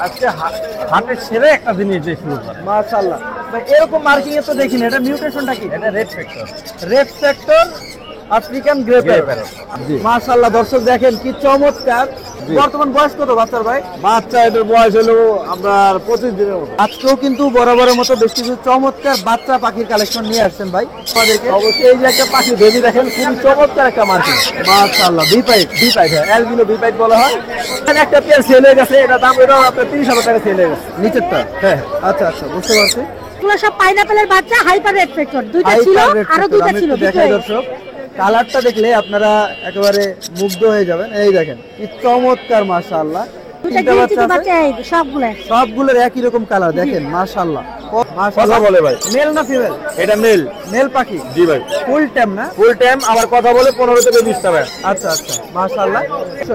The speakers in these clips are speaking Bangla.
আজকে হাতে ছেড়ে একটা জিনিস দিয়ে শুরু করে। মাশাআল্লাহ ভাই, এরকম মার্কিং এ তো দেখিনি। এটা মিউটেশনটা কি? এটা red factor. Red factor African grey parrot. জি মাশাআল্লাহ দর্শক দেখেন কি চমৎকার। বর্তমান বয়স কত বাচ্চার ভাই? বাচ্চা এটার বয়স হলো আপনার 25 দিনের মতো। আজকেও কিন্তু বরাবরের মতো বেশ কিছু চমৎকার বাচ্চা পাখির কালেকশন নিয়ে আসছেন ভাই আমাদেরকে। অবশ্যই এই যে একটা পাখি বেবি দেখেন, খুবই চমৎকার একটা মার্কিং। মাশাআল্লাহ বিপাইট হ্যাঁ, অ্যালবিনো বিপাইট বলা হয়। এখানে একটা পেয়ার সেল হয়ে গেছে, এটা দাম এটাও আপনার 30,000 টাকা সেল হয়ে গেছে। নিচেরটা? হ্যাঁ আচ্ছা আচ্ছা, বুঝতে পারছি। এগুলো সব পাইনাপেলের বাচ্চা, হাইপার রেড ফ্যাক্টর দুইটা ছিল, হাইপার রেড আরো ফ্যাক্টর। দুইটা আমি ছিল। একটু দেখাই দর্শক, কালারটা দেখলে আপনারা একেবারে মুগ্ধ হয়ে যাবেন। এই দেখেন কি চমৎকার, মাশাআল্লাহ। দুইটা তিনটা গিলটি বাচ্চা বাচ্চা আছে, এই সবগুলো। সবগুলোর একই রকম কালার দেখেন, মাশাআল্লাহ। কথা বলে ভাই। মেল না ফিমেল? এটা মেল। মেল পাখি? জি ভাই, ফুল টাইম না? Full time. আবার কথা বলে 15 থেকে 20 টাকা। আচ্ছা আচ্ছা, মাশাআল্লাহ।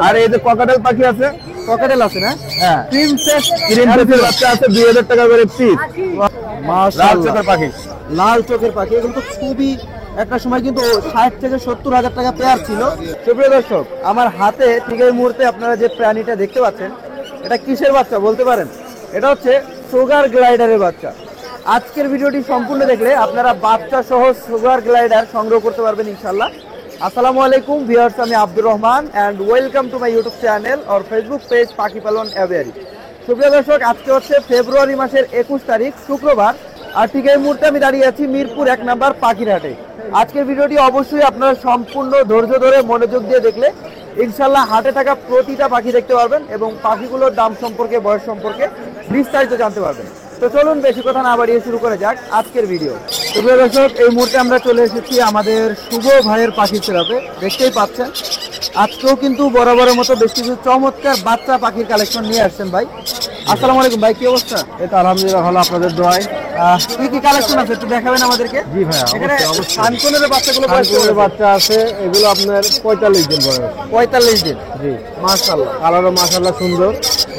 আর এই যে ককাটেল পাখি আছে, ককাটেল আছে না? হ্যাঁ, প্রিন্সেস প্রিন্সেসের বাচ্চা আছে 2000 টাকা করে পিস। লাল মাশাআল্লাহ, চোখের পাখি। লাল চোখের পাখি। এগুলো তো খুবই, একটা সময় কিন্তু 60 থেকে 70,000 টাকা পেয়ার ছিল। সুপ্রিয় দর্শক, আমার হাতে ঠিক এই মুহূর্তে আপনারা যে প্রাণীটা দেখতে পাচ্ছেন, এটা কিসের বাচ্চা বলতে পারেন? এটা হচ্ছে সুগার গ্লাইডারের বাচ্চা। আজকের ভিডিওটি সম্পূর্ণ দেখলে আপনারা বাচ্চা সহ সুগার গ্লাইডার সংগ্রহ করতে পারবেন ইনশাল্লাহ। আসসালামু আলাইকুম ভিউয়ার্স, আমি Abdur Rahman and welcome to my YouTube channel or Facebook page পাখি পালন অ্যাভিয়ারি। সুপ্রিয় দর্শক, আজকে হচ্ছে ফেব্রুয়ারি মাসের 21 তারিখ শুক্রবার। আর ঠিক এই মুহূর্তে আমি দাঁড়িয়ে আছি মিরপুর 1 নম্বর পাখিরহাটে। আজকের ভিডিওটি অবশ্যই আপনারা সম্পূর্ণ ধৈর্য ধরে মনোযোগ দিয়ে দেখলে ইনশাল্লাহ হাটে থাকা প্রতিটা পাখি দেখতে পারবেন এবং পাখিগুলোর দাম সম্পর্কে, বয়স সম্পর্কে বিস্তারিত জানতে পারবেন। তো চলুন বেশি কথা না বাড়িয়ে শুরু করে যাক আজকের ভিডিও। সুপ্রিয় দর্শক, এই মুহূর্তে আমরা চলে এসেছি আমাদের শুভ ভাইয়ের পাখি সেরাপে। দেখতেই পাচ্ছেন আজকেও কিন্তু বরাবরের মতো বেশ কিছু চমৎকার বাচ্চা পাখির কালেকশন নিয়ে আসছেন ভাই। আসসালামু আলাইকুম ভাই, কি অবস্থা? এটা আলহামদুলিল্লাহ ভালো, আপনাদের দোয়ায়। কি কি কালেকশন আছে একটু দেখাবেন আমাদেরকে? জি ভাইয়া, এখানে অবশ্যই, অবশ্যই। সানকোনের বাচ্চাগুলো বয়স কত? সানকোনের বাচ্চা আছে, এগুলো আপনার 45 দিন বয়স। 45 দিন। জি, মাশাআল্লাহ, কালারও মাশাআল্লাহ সুন্দর।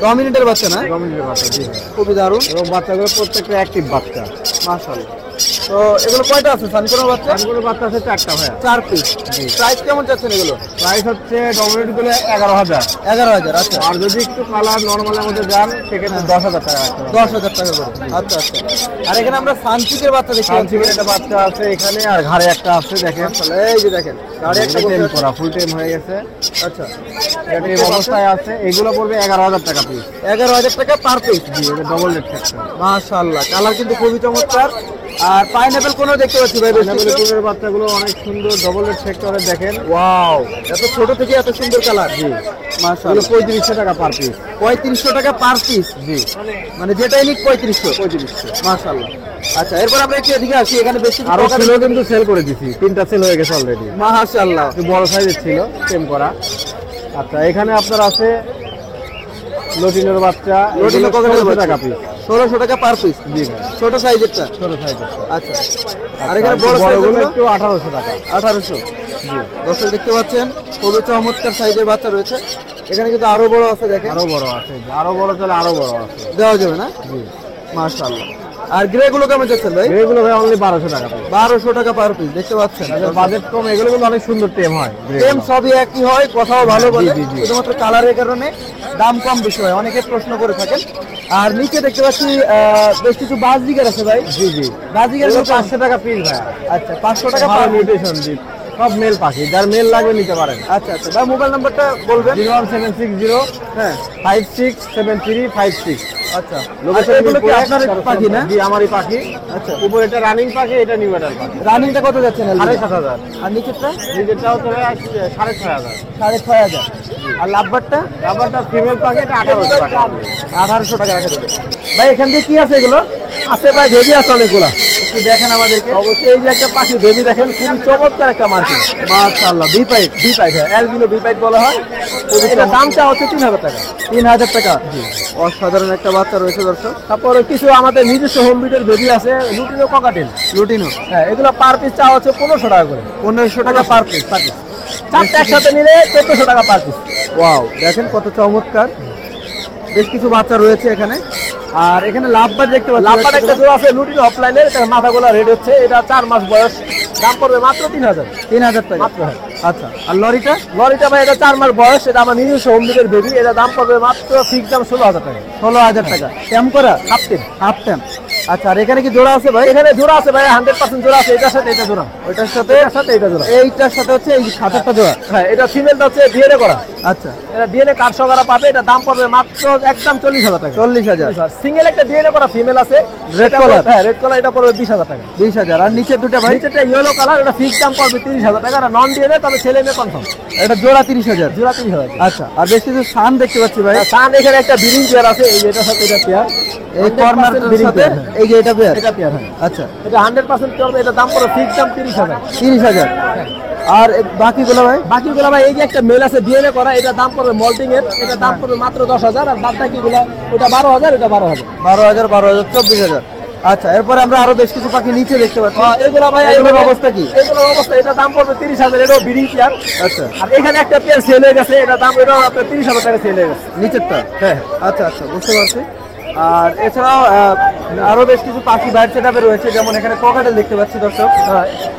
ডমিনেটের বাচ্চা না? গভর্নমেন্টের বাচ্চা। জি, খুবই দারুণ, এবং বাচ্চাগুলো প্রত্যেকটা অ্যাক্টিভ বাচ্চা। মাশাআল্লাহ। তো এগুলো কয়টা আছে সানকোনের বাচ্চা? সানকোনের বাচ্চা আছে 4টা ভাইয়া। 4 পিস। প্রাইস কেমন চাচ্ছেন এগুলো? প্রাইস হচ্ছে ডমিনেট গুলো 11,000। 11,000। আচ্ছা, আর যদি একটু কালার নর্মালের মধ্যে যান সেক্ষেত্রে 10,000 টাকা রাখতে হবে। 10,000 টাকা করে। আচ্ছা আচ্ছা। আর এখানে আমরা সানচিকের বাচ্চা দেখতে পাচ্ছি। সানচিকের একটা বাচ্চা আছে এখানে, আর ঘাড়ে একটা আছে দেখেন। এই যে দেখেন, গাড়ি একটা টেম বসে আছে। করা, ফুল টেম হয়ে গেছে। আচ্ছা, এটা এই অবস্থায় আছে। এগুলো পড়বে 11,000 টাকা পিস। 11,000 টাকা পার পিস। জি, এটা ডবল রেট সেকশন। মাশাআল্লাহ, কালার কিন্তু খুবই চমৎকার। আর পাইনাপেল কোন দেখতে পাচ্ছি ভাই? পাইনাপেলের বাচ্চাগুলো অনেক সুন্দর, ডবল রেট সেক্টরে দেখেন। ওয়াও, এত ছোট থেকে এত সুন্দর কালার। জি, মাশাআল্লাহ। 3500 টাকা পার পিস। 3500 টাকা পার পিস। জি, মানে যেটাই নিক 3500। 3500। মাশাআল্লাহ। আচ্ছা, এরপর আমরা একটু এদিকে আসি। এখানে বেশি আরো ছিল কিন্তু সেল করে দিছি, 3টা সেল হয়ে গেছে অলরেডি। মাশাআল্লাহ, একটু বড় সাইজের ছিল, টেম করা। আচ্ছা, এখানে আপনার আছে লটিনের বাচ্চা। লটিনো কত 1600 টাকা পিস। 1600 টাকা পার পিস। জি ভাই, ছোট সাইজেরটা। ছোট সাইজের। আচ্ছা, আর এখানে বড় বড়গুলো সাইজের একটু 1800 টাকা। 1800। জি, দর্শক দেখতে পাচ্ছেন খুবই চমৎকার সাইজের বাচ্চা রয়েছে। এখানে কিন্তু আরো বড় আছে, দেখেন। আরো বড় আছে, আরো বড় চলে, আরো বড় আছে। দেওয়া যাবে না? জি, মাশাআল্লাহ। আর গ্রে গুলো কেমন যাচ্ছেন ভাই? এগুলো ভাই অনলি 1200 টাকা পিস। 1200 টাকা পার পিস। দেখতে পাচ্ছেন বাজেট কম, এগুলো কিন্তু অনেক সুন্দর টেম হয়। সেম সবই একই হয়, কথাও ভালো বলে। জি, জি। শুধুমাত্র কালারের কারণে দাম কম বেশি হয়, অনেকে প্রশ্ন করে থাকেন। আর নিচে দেখতে পাচ্ছি বেশ কিছু বাজদিগার আছে ভাই। জি জি, বাজদিগার 500 টাকা পিস ভাই। আচ্ছা, 500 টাকা ভালো পার পিস। মিউটেশন। জি, সব মেল পাখি, যার মেল লাগবে নিতে পারেন। আচ্ছা আচ্ছা ভাই, মোবাইল নাম্বারটা বলবেন? 01760 হ্যাঁ, 567356। আচ্ছা। লোকেশন আর এগুলো কি আপনার পাখি না? জি, আমারই পাখি। আচ্ছা, উপরে এটা রানিং পাখি, এটা নিউ ব্যাটার পাখি। রানিংটা কত যাচ্ছেন? 7,500। আর নিচেরটা? নিজেরটা হচ্ছে 6,500। 6,500। আর লাভবারটা? আবারটা ফিমেল পাখি, এটা 1800 টাকা। 1800 টাকা রাখা দেবে। ভাই এখান থেকে কি আছে এগুলো? আছে ভাই, ভেবি আছে অনেকগুলা। একটু দেখেন আমাদেরকে। অবশ্যই এই যে একটা পাখি ভেবি দেখেন, খুবই চমৎকার একটা মার্কিং। মাশাআল্লাহ, বিপাইট। হ্যাঁ, অ্যালবিনো বিপাইট বলা হয়। এটা দামটা হচ্ছে 3,000 টাকা। 3000 টাকা। অসাধারণ একটা বাচ্চা রয়েছে দর্শক। তারপরে কিছু আমাদের নিজস্ব হোম ব্রিডের বেবি আছে, লুটিনো ককাটেল। লুটিনো। হ্যাঁ, এগুলো পার পিস চা হচ্ছে 1500 টাকা করে। 1500 টাকা পার পিস। চারটা একসাথে নিলে 1400 টাকা পার পিস। ওয়াও, দেখেন কত চমৎকার। বেশ কিছু বাচ্চা রয়েছে এখানে। আর এখানে লাভবার দেখতে পাচ্ছি। লাভবার একটা জোড়া আছে লুটিনো অফলাইনের, এটা মাথাগুলো রেড হচ্ছে। এটা 4 মাস বয়স, দাম পড়বে মাত্র 3,000। 3000 টাকা মাত্র। হ্যাঁ, আচ্ছা, আর লরিটা? লরিটা ভাই এটা 4 মাস বয়স, এটা আমার নিজস্ব হোম মেডের বেবি, এটা দাম পড়বে মাত্র ফিক্স দাম 16,000 টাকা। 16,000 টাকা। ট্যাম করা? হাফ টেম। হাফ ট্যাম। আচ্ছা, আর এখানে কি জোড়া আছে ভাই? এখানে জোড়া আছে ভাই, 100% জোড়া আছে, এটার সাথে এটা জোড়া, ওইটার সাথে এটার সাথে এটা জোড়া। এইটার সাথে হচ্ছে এই খাঁচাটা জোড়া। হ্যাঁ, এটা ফিমেলটা হচ্ছে ডিএনএ করা। আচ্ছা, এটা ডিএনএ কার্ড সহকারে পাবে, এটা দাম পড়বে মাত্র একদম 40,000 টাকা। 40,000। সিঙ্গেল একটা ডিএনএ করা ফিমেল আছে, রেড কালার। হ্যাঁ রেড কালার, এটা পড়বে 20,000 টাকা। 20,000। আর নিচের দুটো ভাই? নিচেরটা ইয়েলো কালার, এটা ফিক্স দাম পড়বে 30,000 টাকা, আর নন ডিএনএ তবে ছেলে মেয়ে কনফার্ম, এটা জোড়া 30,000। জোড়া 30,000 টাকা। আচ্ছা, আর বেশ কিছু সান দেখতে পাচ্ছি ভাই। সান এখানে একটা বিডিং পেয়ার আছে, এই যে এটার সাথে এটা পেয়ার, এই কর্নারটার সাথে এই যে এটা পেয়ার। এটা পেয়ার। হ্যাঁ, আচ্ছা, এটা 100% করবে, এটা দাম পড়বে ফিক্স দাম 30,000। 30,000। আর বাকিগুলো ভাই? বাকিগুলো ভাই এই যে একটা মেল আছে ডিএনএ করা, এটা দাম পড়বে মল্টিং এর, এটা দাম পড়বে মাত্র 10,000, আর বাদ বাকিগুলো ওটা 12,000, এটা 12,000। 12,000, 12,000, 24,000। আচ্ছা, এরপরে আমরা আরো বেশ কিছু পাখি নিচে দেখতে পাচ্ছি। এগুলো ভাই এগুলোর অবস্থা কি? এগুলোর অবস্থা, এটা দাম পড়বে 30,000, এটাও বিডিং পেয়ার। আচ্ছা, আর এখানে একটা পেয়ার সেল হয়ে গেছে, এটা দাম এটাও আপনার 30,000 টাকা সেল হয়ে গেছে। নিচেরটা? হ্যাঁ। আচ্ছা আচ্ছা, বুঝতে পারছি। আর এছাড়াও আরো বেশ কিছু পাখি বাইরে সেটাপে রয়েছে, যেমন এখানে ককাটেল দেখতে পাচ্ছি দর্শক।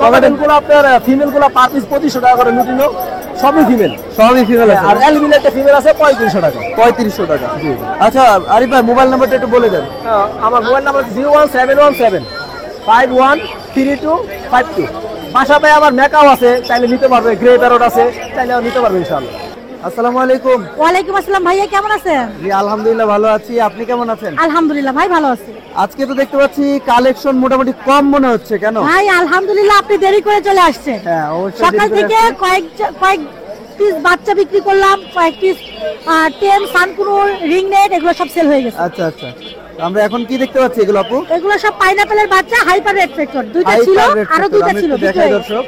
ককাটেল গুলো আপনার ফিমেল গুলো পার পিস 2500 টাকা করে লুটিনো, সবই ফিমেল। সবই ফিমেল আছে। আর অ্যালবিনো একটা ফিমেল আছে 3500 টাকা। 3500 টাকা। আচ্ছা আরিফ ভাই, মোবাইল নাম্বারটা একটু বলে দেন। আমার মোবাইল নাম্বার 01717513252। পাশাপাশি আবার মেকাও আছে, চাইলে নিতে পারবে, গ্রে প্যারট আছে, চাইলে নিতে পারবে ইনশাআল্লাহ। আসসালামু আলাইকুম। ওয়ালাইকুম আসসালাম ভাইয়া, কেমন আছেন? জি আলহামদুলিল্লাহ ভালো আছি, আপনি কেমন আছেন? আলহামদুলিল্লাহ ভাই ভালো আছি। আজকে তো দেখতে পাচ্ছি কালেকশন মোটামুটি কম মনে হচ্ছে, কেন? ভাই আলহামদুলিল্লাহ আপনি দেরি করে চলে আসছেন। হ্যাঁ অবশ্যই। সকাল থেকে কয়েক পিস বাচ্চা বিক্রি করলাম, কয়েক পিস টেম, সানকুনুর, রিং নেট, এগুলো সব সেল হয়ে গেছে। আচ্ছা আচ্ছা, আমরা এখন কি দেখতে পাচ্ছি এগুলো আপু? এগুলো সব পাইনাপেলের বাচ্চা, হাইপার রেড ফ্যাক্টর, দুইটা ছিল, আরো দুইটা ছিল। দেখাই দর্শক,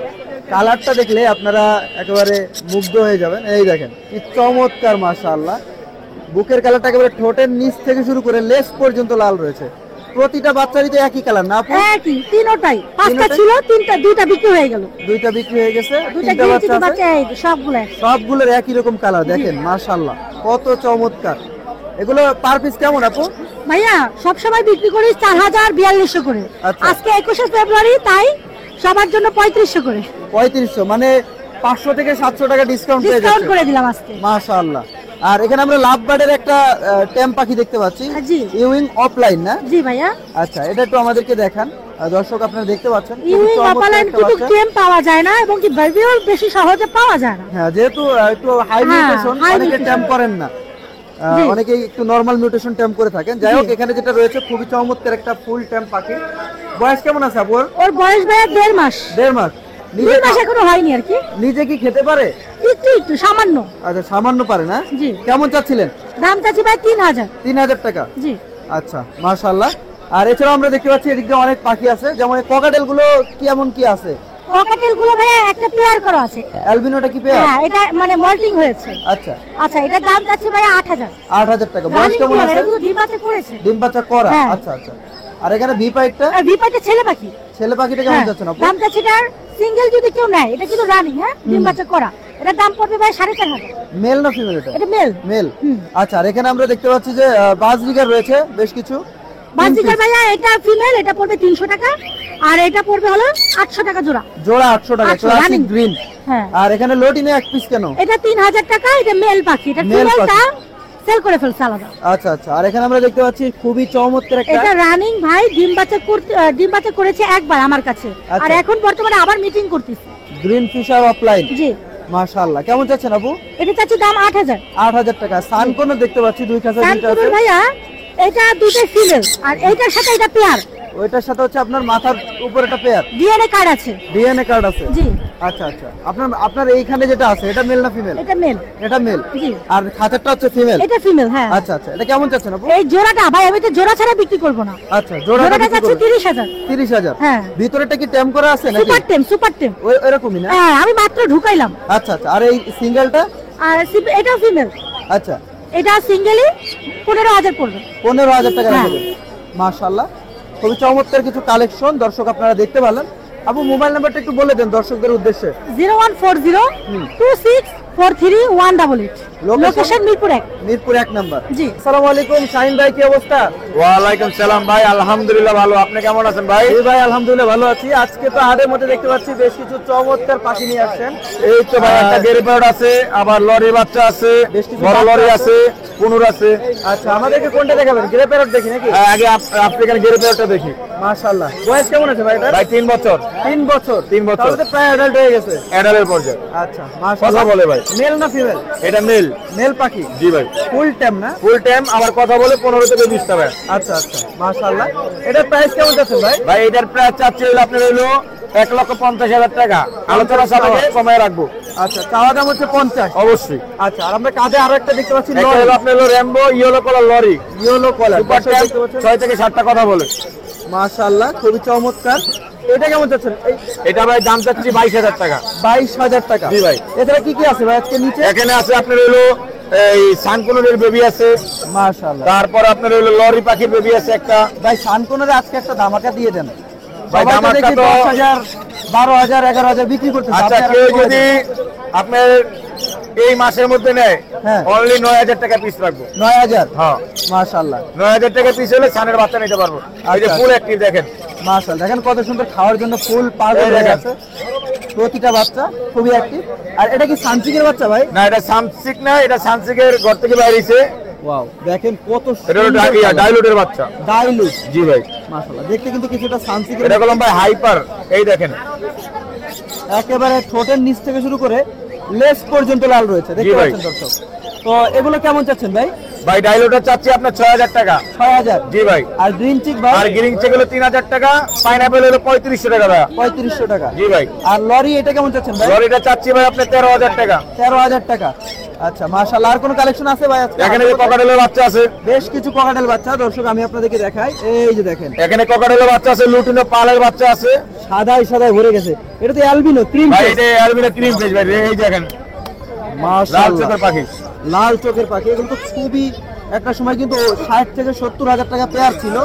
কালারটা দেখলে আপনারা একেবারে মুগ্ধ হয়ে যাবেন। এই দেখেন কি চমৎকার, মাশাআল্লাহ। বুকের কালারটা একেবারে ঠোঁটের নিচ থেকে শুরু করে লেস পর্যন্ত লাল রয়েছে। প্রতিটা বাচ্চারই তো একই কালার না আপু? একই, তিনটাই। পাঁচটা তিনটাই? ছিল, দুইটা বিক্রি হয়ে গেল। দুইটা বিক্রি হয়ে গেছে, দুইটা তিনটা বাচ্চা আছে, বাচ্চা, এই সবগুলো। সবগুলোর একই রকম কালার। দেখেন মাশাআল্লাহ কত চমৎকার। এগুলো পার পিস কেমন আপু? ভাইয়া সবসময় বিক্রি করি 4,042 করে। আচ্ছা। আজকে 21শে ফেব্রুয়ারি, তাই সবার জন্য 3500 করে 3500, মানে 500 থেকে 700 টাকা ডিসকাউন্ট পেয়ে ডিসকাউন্ট যাচ্ছে। করে দিলাম আজকে। মাশাআল্লাহ। আর এখানে আমরা লাভ বার্ডের একটা টেম পাখি দেখতে পাচ্ছি, জি। ইউইং অফলাইন না? জি ভাইয়া, আচ্ছা, এটা একটু আমাদেরকে দেখান। দর্শক আপনারা দেখতে পাচ্ছেন খুবই ইউইং চমৎকার অপালাইন একটা কিন্তু বাচ্চা। টেম পাওয়া যায় না, এবং কি বেবিও বেশি সহজে পাওয়া যায় না। হ্যাঁ, যেহেতু একটু হাই হ্যাঁ, মিউটেশন, high অনেকে mutation। টেম করেন না, জি। অনেকে একটু নরমাল মিউটেশন টেম করে থাকেন। যাই হোক, জি। এখানে যেটা রয়েছে খুবই চমৎকার একটা ফুল টেম পাখি। বয়স কেমন আছে আপুর? ওর বয়স ভাইয়া 1.5 মাস। 1.5 মাস। 2 মাস এখনো হয়নি আর কি, নিজে কি খেতে পারে? একটু সামান্য। আচ্ছা, সামান্য পারে না? জি। কেমন চাচ্ছিলেন? দাম চাচ্ছি ভাই 3,000। 3,000 টাকা। জি। আচ্ছা, মাশাআল্লাহ। আর এছাড়াও আমরা দেখতে পাচ্ছি এদিকে অনেক পাখি আছে, যেমন ককাটেল গুলো কেমন কি আছে? ককাটেল গুলো ভাইয়া একটা পেয়ার করা আছে। অ্যালবিনোটা কি পেয়ার? হ্যাঁ, এটা মানে মল্টিং হয়েছে। আচ্ছা, আচ্ছা, এটা দাম চাচ্ছি ভাইয়া 8,000। 8,000 টাকা। বয়স রানিং কেমন পেয়ার, আছে? এগুলো ডিম বাচ্চা করেছে। ডিম বাচ্চা করা? হ্যাঁ। আচ্ছা আচ্ছা। আর এখানে ভি পাইটটা? আর ভিপাইটা ছেলে পাখি। ছেলে পাখিটা কেমন যাচ্ছে না? দাম চাচ্ছি এটার সিঙ্গেল যদি কেউ নেয়, এটা কিন্তু রানিং, হ্যাঁ, ডিম বাচ্চা করা, এটা দাম পড়বে ভাই 4,500। মেল না ফিমেল এটা? এটা মেল। মেল। হুম। আচ্ছা, আর এখানে আমরা দেখতে পাচ্ছি যে বাজরিগার রয়েছে বেশ কিছু। বাজিকার ভাইয়া এটা ফিমেল, এটা পড়বে 300 টাকা, আর এটা পড়বে হলো 800 টাকা জোড়া। জোড়া 800 টাকা, 800 ক্লাসিক running। গ্রিন। হ্যাঁ, আর এখানে লোটিনে এক পিস কেন? এটা 3,000 টাকা, এটা মেল পাখি, এটা Male ফিমেলটা সেল করে ফেলছে আলাদা। আচ্ছা আচ্ছা। আর এখানে আমরা দেখতে পাচ্ছি খুবই চমৎকার একটা, এটা রানিং ভাই, ডিম বাচ্চা করেছে একবার আমার কাছে, আচ্ছা। আর এখন বর্তমানে আবার মিটিং করতেছে। Green Fischer opaline. জি। মাশাআল্লাহ। কেমন চাচ্ছেন আপু? এটা চাচ্ছি দাম 8,000। 8,000 টাকা। সানকোন দেখতে পাচ্ছি দুই কাছে দুইটা আছে। সানকুনুর ভাইয়া এটা দুটো ফিমেল, আর এইটার সাথে এটা পেয়ার। ওইটার সাথে হচ্ছে আপনার মাথার উপর একটা পেয়ার ডিএনএ কার্ড আছে। ডিএনএ কার্ড আছে? জি। আচ্ছা আচ্ছা। আপনার এইখানে যেটা আছে এটা মেল না ফিমেল? এটা মেল। এটা মেল। জি। আর খাঁচারটা হচ্ছে ফিমেল? এটা ফিমেল। হ্যাঁ। আচ্ছা আচ্ছা। এটা কেমন চাচ্ছেন আপু? এই জোড়াটা ভাই আমি তো জোড়া ছাড়া বিক্রি করব না। আচ্ছা, জোড়াটা জোড়াটা বিক্রি চাচ্ছি করবেন? 30,000। 30,000। হ্যাঁ। ভিতরেটা কি টেম করা আছে নাকি? সুপার টেম। ওই এরকমই না? হ্যাঁ, আমি মাত্র ঢুকাইলাম। আচ্ছা আচ্ছা। আর এই সিঙ্গেলটা? আর এটা ফিমেল। আচ্ছা, এটা সিঙ্গেলই 15,000 পড়বে। 15,000 টাকা হ্যাঁ। রাখবেন। মাশাআল্লাহ, খুবই চমৎকার কিছু কালেকশন দর্শক আপনারা দেখতে পেলেন। আপু মোবাইল নাম্বারটা একটু বলে দেন দর্শকদের উদ্দেশ্যে। 0140 26 431888। লোকেশন মিরপুর 1। মিরপুর 1 নাম্বার। জি। আসসালামু আলাইকুম শাহিন ভাই, কি অবস্থা? ওয়ালাইকুম সালাম ভাই, আলহামদুলিল্লাহ ভালো। আপনি কেমন আছেন ভাই? এই ভাই আলহামদুলিল্লাহ ভালো আছি। আজকে তো হাটের মধ্যে দেখতে পাচ্ছি বেশ কিছু চমৎকার পাখি নিয়ে আসছেন। এই তো ভাই একটা গেরে প্যারট আছে, আবার লরি বাচ্চা আছে, বেশ কিছু বড় বাচ্চা লরি আছে। আছে, কুনুর আছে। আচ্ছা, আমাদেরকে কোনটা দেখাবেন? গ্রে প্যারট দেখি নাকি? আগে আফ্রিকান গেরে প্যারটটা দেখি। মাশাআল্লাহ। বয়স কেমন আছে ভাই এটা? ভাই 3 বছর। 3 বছর। 3 বছর। তাহলে তো প্রায় অ্যাডাল্ট হয়ে গেছে। অ্যাডালের পর্যায়ে। আচ্ছা, কথা মাশাআল্লাহ। বলে ভাই। মেল না ফিমেল? এটা মেল। মেল পাখি। জি ভাই। ফুল টাইম না? ফুল টাইম, আবার কথা বলে 15 থেকে 20 টাকা। আচ্ছা আচ্ছা, মাশাআল্লাহ। এটার প্রাইস কেমন যাচ্ছেন ভাই? ভাই এটার প্রায় চাচ্ছি হলো আপনার হলো 1,50,000 টাকা। আলোচনা সাপেক্ষে সময় রাখবো। আচ্ছা, চাওয়া দাম হচ্ছে 50। অবশ্যই। আচ্ছা, আর আমরা কাঁধে আরো একটা দেখতে পাচ্ছি, একটা হলো আপনার হলো rainbow yellow colour lory. Yellow collar. Super time, 6 থেকে 7টা কথা বলে। মাশাআল্লাহ, খুবই চমৎকার। এটা কেমন যাচ্ছেন? এটা ভাই দাম চাচ্ছি 22,000 টাকা। 22,000 টাকা। জি ভাই। এছাড়া কি কি আছে ভাই আজকে নিচে? এখানে আছে আপনার হলো এই সানকুনের বেবি আছে, মাশাআল্লাহ। তারপর আপনার হলো লরি পাখির বেবি আছে একটা। ভাই সানকোনের আজকে একটা ধামাকা দিয়ে দেন। ভাই সবাই তো ধামাকা দেখি তো- 10,000, 12,000, 11,000 বিক্রি করতেছে। আচ্ছা, আপনি আর কেউ একটু যদি আপনার এই মাসের মধ্যে নেয়, হ্যাঁ। অনলি 9,000 টাকা পিস রাখবো। 9,000। হ্যাঁ, মাশাআল্লাহ 9,000 টাকা পিস হলে ছানের বাচ্চা নিতে পারবো। এই যে আচ্ছা। ফুল অ্যাক্টিভ দেখেন। মাশাআল্লাহ, দেখেন কত সুন্দর খাওয়ার জন্য ফুল পাগল এই হয়ে দেখেন। আছে। প্রতিটা বাচ্চা খুবই অ্যাক্টিভ। আর এটা কি সানচিকের বাচ্চা ভাই? না, এটা সানসিক না, এটা সানসিকের ঘর থেকে বাইরেছে। ওয়াও, দেখেন কত এটা হলো ডাইলুটের বাচ্চা। ডাইলুট। জি ভাই। মাশাআল্লাহ, দেখতে কিন্তু কিছুটা সানচিকের এটা বললাম ভাই হাইপার। এই দেখেন। একেবারে ঠোঁটের নিচ থেকে শুরু করে লেস পর্যন্ত লাল রয়েছে, দেখতে জি ভাই। পাচ্ছেন দর্শক। তো এগুলো কেমন চাচ্ছেন ভাই? ভাই ডাইলুটের চাচ্ছি আপনার 6,000 টাকা। 6,000। জি ভাই। আর গ্রিন চিক ভাই? আর গ্রিন চেক হলো 3,000 টাকা, পাইনাপেল হলো 3500 টাকা ভাই। 3500 টাকা। জি ভাই। আর লরি এটা কেমন চাচ্ছেন ভাই? লরিটা চাচ্ছি ভাই আপনার 13,000 টাকা। 13,000 টাকা। আচ্ছা, মাশাআল্লাহ। আর কোনো কালেকশন আছে ভাই আজকে? এখানে যে ককাটেলের বাচ্চা আছে, বেশ কিছু ককাটেল বাচ্চা দর্শক আমি আপনাদেরকে দেখাই। এই যে দেখেন, এখানে ককাটেলের বাচ্চা আছে, লুটিনো পালের বাচ্চা আছে। সাদাই সাদাই ভরে গেছে। এটা তো অ্যালবিনো ক্রিম। ভাই এটা অ্যালবিনো ক্রিম ফেস ভাই। এই দেখেন লাল মাশাআল্লাহ, চোখের পাখি। লাল চোখের পাখি। এগুলো তো খুবই, একটা সময় কিন্তু 60 থেকে 70,000 টাকা পেয়ার ছিল।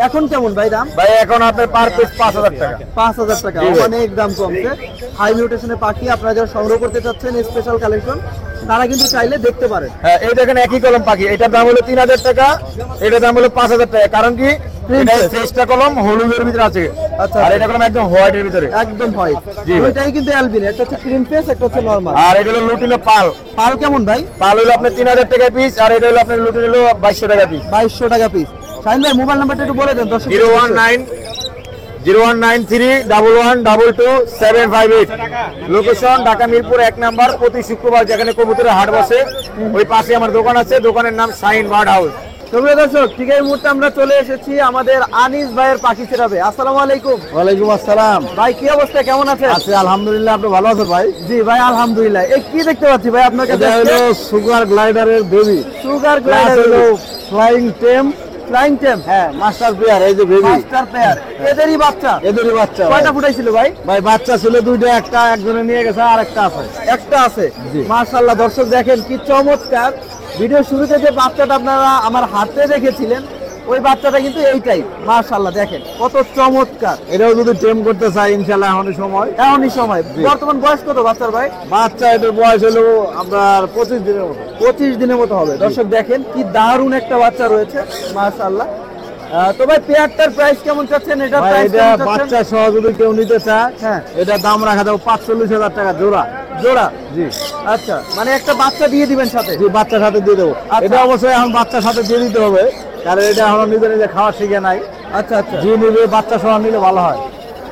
এখন কেমন ভাই দাম? ভাই এখন আপনার পার পিস 5,000 টাকা। 5,000 টাকা। জি ভাই। অনেক দাম কমছে। হাই মিউটেশনের পাখি আপনারা যারা সংগ্রহ করতে চাচ্ছেন স্পেশাল কালেকশন, তারা কিন্তু চাইলে দেখতে পারেন। হ্যাঁ, এই দেখেন একই কলম পাখি। এটার দাম হলো 3,000 টাকা, এটার দাম হলো 5,000 টাকা। কারণ কি এটা Princess। চেষ্টা কলম হলুদের ভিতরে আছে, আচ্ছা। আর এটা কলম একদম হোয়াইটের ভিতরে। একদম হোয়াইট। জি ভাই। দুইটাই কিন্তু অ্যালবিনো, একটা হচ্ছে ক্রিম ফেস, একটা হচ্ছে নরমাল। আর এটা হলো লুটিনো পাল। পাল কেমন ভাই? পাল হলো আপনার 3,000 টাকা পিস, আর এটা হলো আপনার লুটিনো হলো 2200 টাকা পিস। 2200 টাকা পিস। শাহিন ভাই মোবাইল নাম্বারটা একটু বলে দেন দর্শক। 0190192758। Location Dhaka Mirpur 1 number. প্রতি শুক্রবার যেখানে কবুতরের হাট বসে, ওই পাশে আমার দোকান আছে। দোকানের নাম শাহিন বার্ড হাউস। সুপ্রিয় দর্শক, ঠিক এই মুহূর্তে আমরা চলে এসেছি আমাদের আনিস ভাইয়ের পাখি সেরাবে। আসসালামু আলাইকুম। ওয়ালাইকুম আসসালাম। ভাই কি অবস্থা, কেমন আছেন? আছি আলহামদুলিল্লাহ, আপনি ভালো আছেন ভাই? জি ভাই আলহামদুলিল্লাহ। এই কি দেখতে পাচ্ছি ভাই আপনার কাছে? এটা হলো সুগার গ্লাইডারের বেবি। সুগার প্লাস গ্লাইডার, হলো ফ্লাইং টেম। Flying tame. হ্যাঁ, মাস্টার পেয়ার। এই যে বেবি, মাস্টার পেয়ার। এদেরই বাচ্চা। এদেরই বাচ্চা। কয়টা ফুটাইছিল ভাই? ভাই বাচ্চা ছিল দুইটা, একটা একজনে নিয়ে গেছে, আর একটা আছে। একটা আছে। জি। মাশাআল্লাহ, দর্শক দেখেন কি চমৎকার। ভিডিও শুরুতে যে বাচ্চাটা আপনারা আমার হাতে দেখেছিলেন, ওই বাচ্চাটা কিন্তু এইটাই। মাশাআল্লাহ, দেখেন কত চমৎকার। এটাও যদি টেম করতে চাই ইনশাআল্লাহ এখনই সময়। এমনই সময়। বর্তমান বয়স কত বাচ্চার ভাই? বাচ্চা এটার বয়স হলো আপনার 25 দিনের মতো। 25 দিনের মতো হবে। দর্শক দেখেন কি দারুণ একটা বাচ্চা রয়েছে, মাশাআল্লাহ। তো ভাই পেয়ারটার প্রাইস কেমন চাচ্ছেন? এটা ভাই প্রাইস এটা বাচ্চা সহ যদি কেউ নিতে চায়, হ্যাঁ, এটা দাম রাখা যাবে 45,000 টাকা জোড়া। জোড়া। জি আচ্ছা, মানে একটা বাচ্চা দিয়ে দিবেন সাথে? জি, বাচ্চার সাথে দিয়ে দেবো। আচ্ছা। এটা অবশ্যই এখন বাচ্চার সাথে দিয়ে দিতে হবে, কারণ এটা এখন নিজে নিজে খাওয়া শিখে নাই। আচ্ছা আচ্ছা, যে নিবে বাচ্চা সহ নিলে ভালো হয়।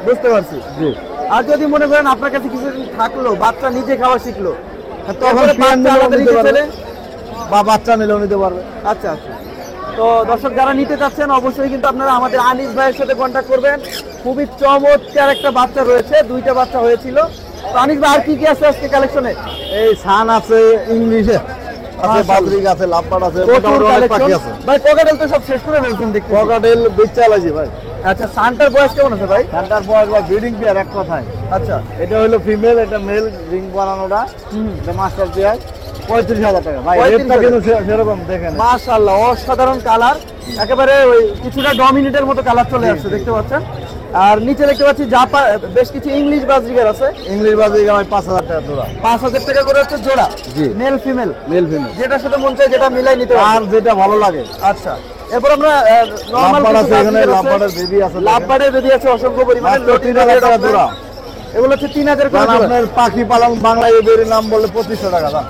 বুঝতে পারছি। জি। আর যদি মনে করেন আপনার কাছে কিছুদিন থাকলো, বাচ্চা নিজে খাওয়া শিখলো, তখন এরপরে পেয়ার বাচ্চা নিলেও আলাদা নিতে নিতে পারবে, চলে? বা বাচ্চা নিলেও নিতে পারবে। আচ্ছা আচ্ছা। তো দর্শক যারা নিতে চাচ্ছেন অবশ্যই কিন্তু আপনারা আমাদের আনিস ভাইয়ের সাথে কন্ট্যাক্ট করবেন। খুবই চমৎকার একটা বাচ্চা রয়েছে, দুইটা বাচ্চা হয়েছিল। তো আনিস ভাই আর কি কি আছে আজকে কালেকশনে? এই সান আছে, ইংলিশে আছে, মাশাআল্লাহ। বাদরিক আছে, লাভবার্ড আছে, প্রচুর মোটামুটি অনেক পাখি কালেকশন। আছে। ভাই কোকাটেল তো সব শেষ করে ফেলছেন দেখতে। ককাটেল বেচালাজি ভাই। আচ্ছা, সানটার বয়স কেমন আছে ভাই? ঘন্টার বয়স বা ব্রিডিং পেয়ার এক কথায়। আচ্ছা, এটা হলো ফিমেল, এটা মেল রিং বানানোটা। এটা মাস্টার পেয়ার 35,000 টাকা ভাই। 35,000 রেটটা কিন্তু সেরকম দেখেন। মাশাআল্লাহ, অসাধারণ কালার। একেবারে ওই কিছুটা ডমিনেটের মতো কালার চলে আসছে, দেখতে পাচ্ছেন। আর নিচে দেখতে পাচ্ছি জাপান বেশ কিছু ইংলিশ বাজরিগার আছে। ইংলিশ বাজে আমার 5,000 টাকা জোড়া। 5,000 টাকা করে হচ্ছে জোড়া। জি। মেল ফিমেল মেল ফিমেল যেটার সাথে মন চায় যেটা মিলাই নিতে আর পারবেন। যেটা ভালো লাগে। আচ্ছা, এরপর আমরা নরমাল লাভবার্ড আছে এখানে, লাভবার্ডের বেবি আছে। লাভবার্ডের বেবি আছে অসংখ্য পরিমাণে। মাত্র 3,000 টাকা জোড়া। এগুলো হচ্ছে 3,000 করে কারণ জোড়া। আপনার পাখি পালন বাংলায় এদের নাম বলে 2,500 টাকা দাম।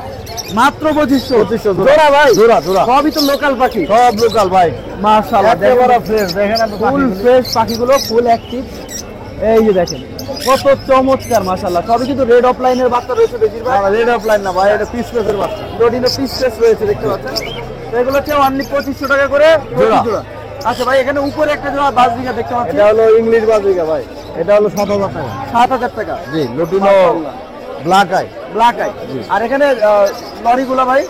মাত্র 2500 জোড়া ভাই। জোড়া জোড়া সবই তো লোকাল পাখি। সব লোকাল ভাই। মাশাআল্লাহ, একেবারে ফ্রেশ। দেখেন আপনি ফুল পাখিগুলো। ফ্রেশ পাখিগুলো, ফুল অ্যাক্টিভ। এই যে দেখেন কত চমৎকার মাশাআল্লাহ। সবই কিন্তু রেড অফলাইনের বাচ্চা রয়েছে বেশিরভাগ। রেড অফ লাইন না ভাই, এটা পিস পিসের বাচ্চা। রোডিনো পিস ফ্রেশ রয়েছে দেখতে পাচ্ছেন। তো এগুলো হচ্ছে অনলি 2500 টাকা করে জোড়া। জোড়া। আচ্ছা ভাই, এখানে উপরে একটা জোড়া বাজরিকা দেখতে পাচ্ছি, এটা হলো ইংলিশ বাজিকা ভাই। এটা হলো 7,000 টাকা। 7,000 টাকা। জি, lutino black eye. Black eye. আর এখানে লরিগুলো ভাই,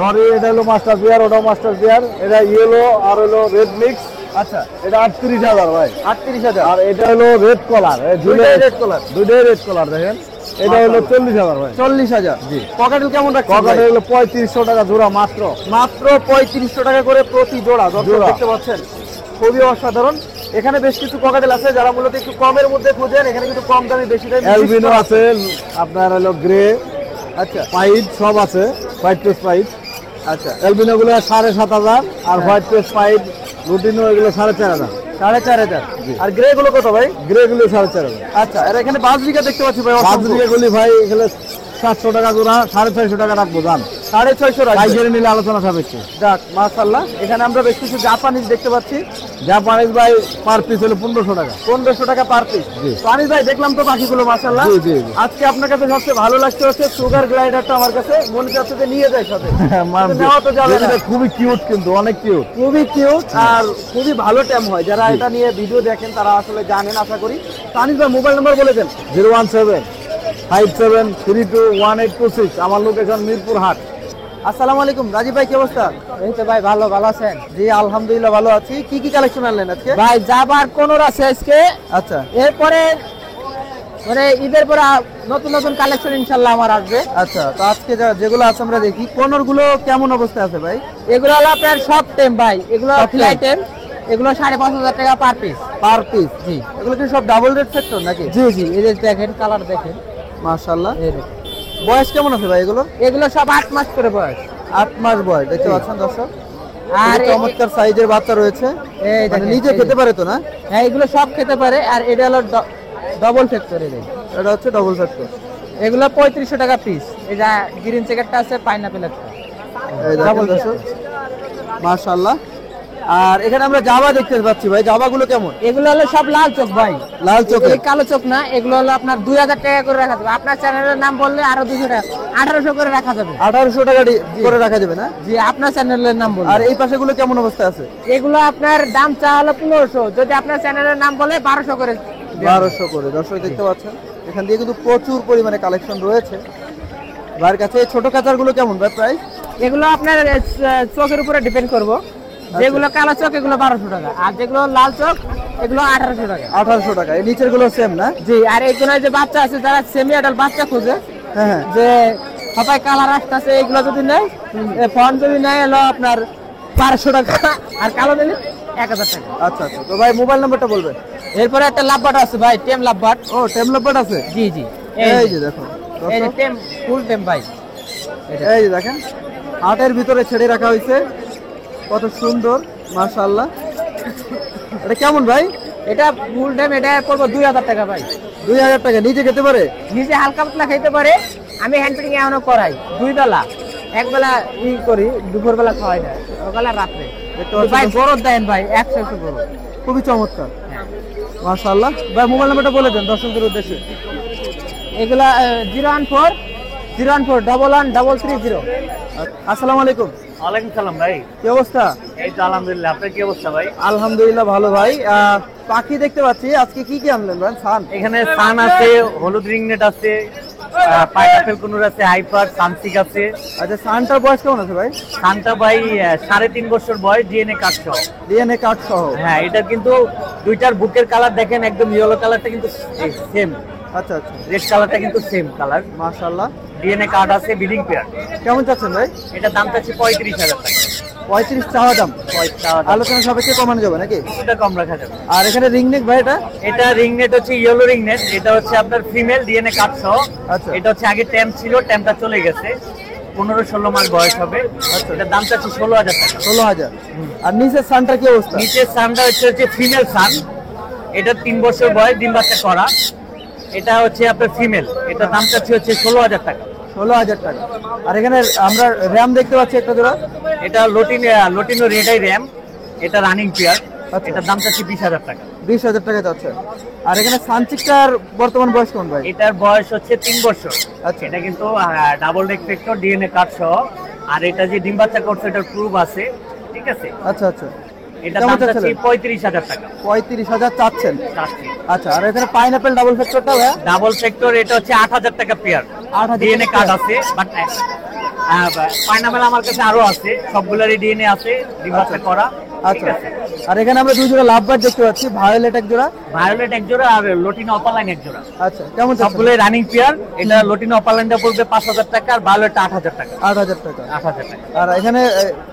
নরি এটা হলো মাস্টার বিয়ার, ওটাও মাস্টার বিয়ার। এটা ইয়েলো আর হলো রেড মিক্স। আচ্ছা এটা 38,000 ভাই। 38,000। আর এটা হলো রেড কলার। দুইটাই red color। দুইটাই রেড কলার দেখেন। এটা হলো 40,000 ভাই। 40,000। জি। পকেটেল কেমন রাখছেন ককাটে ভাই? হলো 3500 টাকা জোড়া মাত্র। মাত্র 3500 টাকা করে প্রতি জোড়া। দর্শক জোড়া। দেখতে পাচ্ছেন খুবই অসাধারণ। এখানে বেশ কিছু ককাটেল আছে যারা মূলত একটু কমের মধ্যে খোঁজেন, এখানে কিন্তু কম দামে বেশি দামে অ্যালবিনো আছে, আপনার হলো গ্রে, আচ্ছা পাইট সব আছে। White face pied. আচ্ছা, অ্যালবিনো গুলো 7,500 আর হোয়াইট পেস পাইট লুটিনো এগুলো 4,500। 4,500। আর গ্রে গুলো কত ভাই? গ্রে গুলো 4,500। আচ্ছা, আর এখানে বাজরিকা দেখতে পাচ্ছি ভাই অসংখ্য। বাজরিকা গুলি ভাই এখানে 700 টাকা জোড়া, 650 টাকা রাখবো দাম। 650 রাখবেন। পাইকারি নিলে আলোচনা সাপেক্ষে। যাক মাশাআল্লাহ। এখানে আমরা বেশ কিছু জাপানিজ দেখতে পাচ্ছি। জাপানিজ ভাই পার পিস হলো 1500 টাকা। 1500 টাকা পার পিস। জি। তো আনিস ভাই, দেখলাম তো পাখিগুলো মাশাআল্লাহ। জি, জি, জি। আজকে আপনার কাছে সবচেয়ে ভালো লাগছে হচ্ছে সুগার গ্লাইডারটা। আমার কাছে মনে চাচ্ছে যে নিয়ে যাই সাথে। কিন্তু নেওয়া তো যাবে না। এটা খুবই কিউট, কিন্তু অনেক কিউট। খুবই কিউট আর খুবই ভালো ট্যাম হয়। যারা এটা নিয়ে ভিডিও দেখেন তারা আসলে জানেন আশা করি। তো আনিস ভাই মোবাইল নাম্বার বলে দেন। 01757321826। আমার লোকেশন মিরপুর হাট। আসসালামু আলাইকুম রাজীব ভাই, কি অবস্থা? এই তো ভাই ভালো আছেন? জি আলহামদুলিল্লাহ ভালো আছি। কি কি কালেকশন আনলেন আজকে? ভাই যাবার কোন আছে আজকে, আচ্ছা এরপরে মানে ঈদের পরে নতুন নতুন কালেকশন ইনশাল্লাহ আমার আসবে। আচ্ছা, তো আজকে যেগুলো আছে আমরা দেখি, কোনর গুলো কেমন অবস্থায় আছে ভাই? এগুলো হলো আপনার সব টেম ভাই, এগুলো Soft ফ্লাই টেম। টেম, এগুলো 5,500 টাকা পার পিস। পার পিস। জি এগুলো কি সব ডাবল রেড সেক্টর নাকি? জি জি, এই যে দেখেন কালার দেখেন, মাশাআল্লাহ। এই দেখেন। বয়স কেমন আছে ভাই এগুলো? এগুলো সব 8 মাস করে বয়স। 8 মাস বয়স দেখতে পাচ্ছেন দর্শক। আর আর চমৎকার সাইজের বাচ্চা রয়েছে। এই মানে দেখেন, নিজে এই খেতে যে। পারে তো না? হ্যাঁ এগুলো সব খেতে পারে। আর এটা হলো ডবল ফ্যাক্টরি। এটা হচ্ছে ডবল সেক্টর। এগুলো 3500 টাকা পিস। এই যে গ্রিন চেকারটা আছে, পাইনাপেল একটা। এই দেখেন দর্শক মাশাআল্লাহ। আর এখানে আমরা জাভা দেখতে পাচ্ছি ভাই, জাভা গুলো কেমন? এগুলো হলো সব লাল চোখ ভাই, লাল চোখে। এই কালো চোখ না। এগুলো হলো আপনার 2,000 টাকা করে রাখা যাবে। আপনার চ্যানেলের নাম বললে আরো 200 টাকা, 1800 করে রাখা যাবে। 1800 টাকা করে রাখা যাবে না? জি, আপনার চ্যানেলের নাম বললে। আর এই পাশে গুলো কেমন অবস্থায় আছে? এগুলো আপনার দাম চা হলো 1500, যদি আপনার চ্যানেলের নাম বলে 1200 করে। 1200 করে। দর্শক দেখতে পাচ্ছেন এখান দিয়ে কিন্তু প্রচুর পরিমাণে কালেকশন রয়েছে ভাইয়ের কাছে। এই ছোট কাচার গুলো কেমন ভাই প্রাইস? এগুলো আপনার চোখের উপরে ডিপেন্ড করবো। যেগুলো কালো চোখ এগুলো 1200 টাকা, আর যেগুলো লাল চোখ এগুলো 1800 টাকা। 1800 টাকা। এই নিচের গুলো সেম না? জি, আর এইগুলো যে বাচ্চা আছে যারা সেমি অ্যাডাল্ট বাচ্চা খোঁজে, হ্যাঁ হ্যাঁ। যে সবাই কালার আসতেছে, এগুলো যদি নেয়, ফোন যদি নেয় হলো আপনার 1200 টাকা, আর কালো নিলে 1000 টাকা। আচ্ছা আচ্ছা, তো ভাই মোবাইল নাম্বারটা বলবেন। এরপরে একটা লাভবাট আছে ভাই, টেম লাভবাট। ও টেম লাভবার্ড আছে? জি জি, এই যে দেখুন এই যে দর্শক, টেম, ফুল টেম ভাই। এই যে দেখেন হাটের ভিতরে ছেড়ে রাখা হয়েছে, কত সুন্দর মাশাআল্লাহ। এটা কেমন ভাই? এটা ফুল টেম, এটা পড়বো 2000 টাকা ভাই। 2000 টাকা। নিজে খেতে পারে? নিজে হালকা পাতলা খাইতে পারে। আমি হ্যান্ড ফিডিং এখনো করাই 2 বেলা, এক বেলা ই করি, দুপুর বেলা খাওয়াই না, সকালে রাত্রে। দেখতে পাচ্ছেন ভাই দর্শক? গরদ দেন ভাই, 100 গরদ। খুবই চমৎকার মাশাআল্লাহ। ভাই মোবাইল নাম্বারটা বলে দেন দর্শকদের উদ্দেশ্যে। এগুলা 01411113330। আসসালামু আলাইকুম। ওয়ালাইকুম সালাম ভাই। কি অবস্থা? এই তো আলহামদুলিল্লাহ, আপনার কি অবস্থা ভাই? আলহামদুলিল্লাহ ভালো ভাই। পাখি দেখতে পাচ্ছি, আজকে কি কি আনলেন ভাই? সান? এখানে সান আছে, হলুদ রিংনেট আছে, পাইনাপেল কুনুর আছে, হাইপার সানসিক আছে। আচ্ছা, সানটার বয়স কেমন আছে ভাই? সানটা ভাই 3.5 বছর বয়স, ডিএনএ কার্ড সহ। ডিএনএ কার্ড সহ? হ্যাঁ, এটা কিন্তু দুইটার বুকের কালার দেখেন, একদম ইয়েলো কালারটা কিন্তু সেম, আচ্ছা আচ্ছা, রেড কালারটা কিন্তু সেম কালার। মাশাআল্লাহ। ডিএনএ কার্ড আছে, বিডিং পেয়ার। কেমন চাচ্ছেন ভাই? এটা দাম চাচ্ছি 35,000 টাকা। 35 চাওয়া দাম। আলোচনা সাপেক্ষে কমানো যাবে নাকি? এটা কম রাখা যাবে। আর এখানে রিং নেক ভাই এটা? এটা রিং নেট হচ্ছে ইয়েলো রিং নেট, এটা হচ্ছে আপনার ফিমেল ডিএনএ কার্ড সহ। আচ্ছা। এটা হচ্ছে আগে ট্যাম্প ছিল, ট্যাম্পটা চলে গেছে, 15-16 মাস বয়স হবে। আচ্ছা। এটার দাম চাচ্ছি 16,000 টাকা। 16,000। আর নিচের সানটা কি অবস্থা? নিচের সানটা হচ্ছে ফিমেল সান, এটা 3 বছর বয়স, ডিম বাচ্চা করা। এটা হচ্ছে আপনার ফিমেল, এটার দাম চাচ্ছি হচ্ছে 16,000 টাকা। 16,000 টাকা। আর এখানে আমরা র্যাম দেখতে পাচ্ছি একটা জোড়া। এটা লোটিনো রেড আই র্যাম, এটা রানিং পেয়ার। আচ্ছা। এটার দাম চাচ্ছি 20,000 টাকা। 20,000 টাকা যাচ্ছে। আর এখানে সানচিকটার বর্তমান বয়স কেমন ভাই? এটার বয়স হচ্ছে 3 বছর। আচ্ছা। এটা কিন্তু ডাবল রেক্টেক্টর ডিএনএ কার্ড সহ। আর এটা যে ডিম বাচ্চা করছে এটার প্রুফ আছে, ঠিক আছে। আচ্ছা আচ্ছা। এটা কেমন দাম চাচ্ছি চাচ্ছিলেন? 35,000 টাকা। 35,000 চাচ্ছেন। চাচ্ছি। আচ্ছা। আর এখানে পাইনাপেল ডাবল ফ্যাক্টরটা ভাই? ডাবল সেক্টর এটা হচ্ছে 8,000 টাকা পেয়ার। 8,000 DNA card pair. আছে, বাট পাইনাপেল আমার কাছে আরো আছে, সবগুলোরই ডিএনএ আছে, ডিম বাচ্চা করা। ঠিক আচ্ছা। আছে। আর এখানে আমরা দুই জোড়া লাভবার্ড দেখতে পাচ্ছি, ভায়োলেট এক জোড়া। ভায়োলেট এক জোড়া আর লটিনো অপালাইন এক জোড়া। আচ্ছা। কেমন চাচ্ছেন? সবগুলো রানিং পেয়ার। এটা লটিনো অপালাইনটা পড়বে 5,000 টাকা, আর ভায়োলেটটা 8,000 টাকা। 8,000 টাকা। 8,000 টাকা। আর এখানে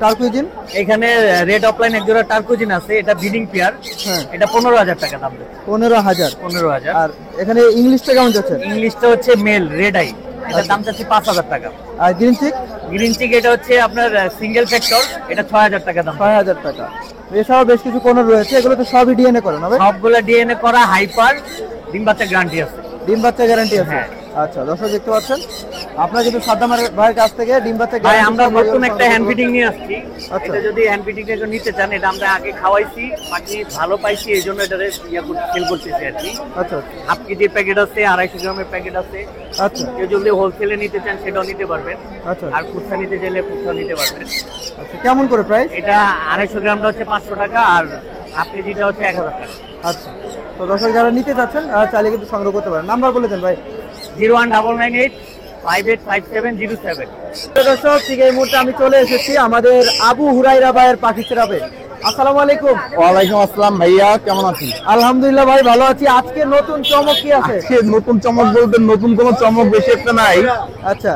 টার্কুইজিন? এখানে রেড অফলাইন এক জোড়া টার্কুজিন আছে, এটা ব্রিডিং পেয়ার। হ্যাঁ। এটা 15,000 টাকা দাম। 15,000। 15,000। আর এখানে ইংলিশটা কেমন যাচ্ছে? ইংলিশটা হচ্ছে মেল রেড আই, এটার দাম চাচ্ছি 5,000 টাকা। আর গ্রিন চিক? গ্রিন চিক এটা হচ্ছে আপনার সিঙ্গেল ফ্যাক্টর, এটা 6,000 টাকা দাম। 6,000 টাকা। এছাড়াও বেশ কিছু কোন রয়েছে, এগুলো তো সবই ডিএনএ করে না ভাই? সবগুলো ডিএনএ করা, হাইপার, ডিম বাচ্চা গ্যারান্টি আছে। ডিম বাচ্চা গ্যারান্টি আছে? হ্যাঁ। আচ্ছা, দর্শক দেখতে পাচ্ছেন আপনারা কিন্তু সাদ্দাম ভাইয়ের কাছ থেকে ডিম বাচ্চা ভাই guarantee আমরা সহ নতুন সংগ্রহ একটা করতে হ্যান্ড পারবেন। ফিটিং নিয়ে আসছি। আচ্ছা। এটা যদি হ্যান্ড ফিটিং এর নিতে চান, এটা আমরা আগে খাওয়াইছি, বাকি ভালো পাইছি, এই জন্য এটা সেল করতেছি আর কি। আচ্ছা হাফ কেজির প্যাকেট আছে, 250 গ্রামের প্যাকেট আছে। আচ্ছা কেউ যদি হোলসেলে নিতে চান সেটাও নিতে পারবেন, আচ্ছা আর খুচরা নিতে চাইলে খুচরা নিতে পারবেন। আচ্ছা। কেমন করে প্রাইস? এটা 250 গ্রামটা হচ্ছে 500 টাকা, আর হাফ কেজিটা হচ্ছে 1,000 টাকা। আচ্ছা। তো দর্শক যারা নিতে চাচ্ছেন চাইলে কিন্তু সংগ্রহ করতে পারেন। নাম্বার বলে দেন ভাই। 01998 585707। দর্শক ঠিক এই মুহূর্তে আমি চলে এসেছি আমাদের আবু হুরাইরা ভাইয়ের পাখি চেরাবে। আসসালামু আলাইকুম। ওয়ালাইকুম আসসালাম ভাইয়া, কেমন আছেন? আলহামদুলিল্লাহ ভাই ভালো আছি। আজকে নতুন চমক কি আছে? আজকে নতুন চমক বলতে নতুন কোনো চমক বেশি একটা নাই। আচ্ছা,